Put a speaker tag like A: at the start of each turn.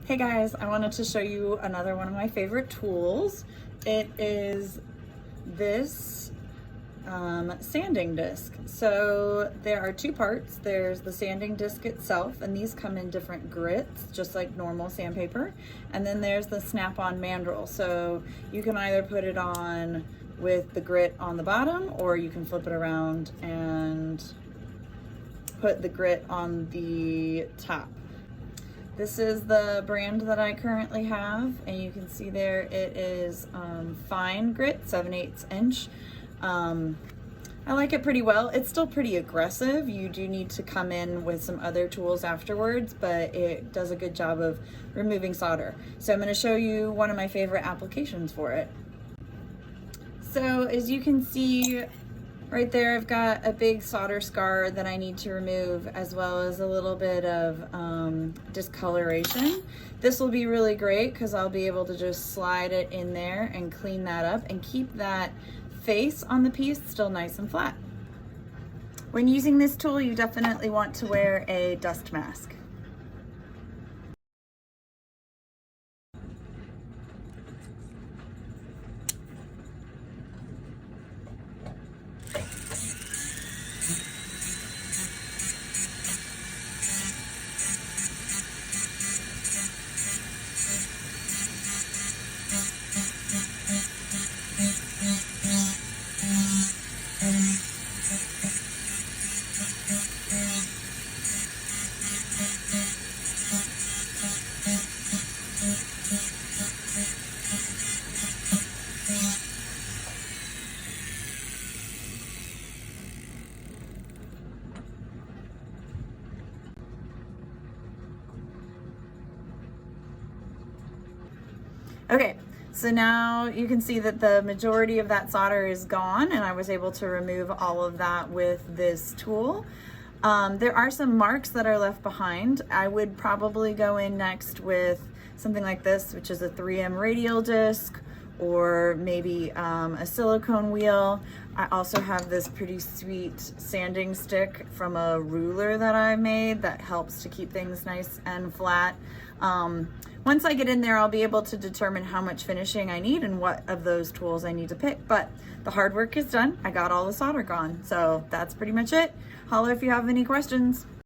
A: Hey guys, I wanted to show you another one of my favorite tools. It is this sanding disc. So there are two parts. There's the sanding disc itself, and these come in different grits, just like normal sandpaper. And then there's the snap-on mandrel. So you can either put it on with the grit on the bottom, or you can flip it around and put the grit on the top. This is the brand that I currently have, and you can see there it is fine grit, 7/8 inch. I like it pretty well. It's still pretty aggressive. You do need to come in with some other tools afterwards, but it does a good job of removing solder. So I'm going to show you one of my favorite applications for it. So as you can see right there, I've got a big solder scar that I need to remove, as well as a little bit of discoloration. This will be really great because I'll be able to just slide it in there and clean that up and keep that face on the piece still nice and flat. When using this tool, you definitely want to wear a dust mask. Okay, so now you can see that the majority of that solder is gone, and I was able to remove all of that with this tool. There are some marks that are left behind. I would probably go in next with something like this, which is a 3M radial disc, or maybe a silicone wheel. I also have this pretty sweet sanding stick from a ruler that I made that helps to keep things nice and flat. Once I get in there, I'll be able to determine how much finishing I need and what of those tools I need to pick, but the hard work is done. I got all the solder gone, so that's pretty much it. Holler if you have any questions.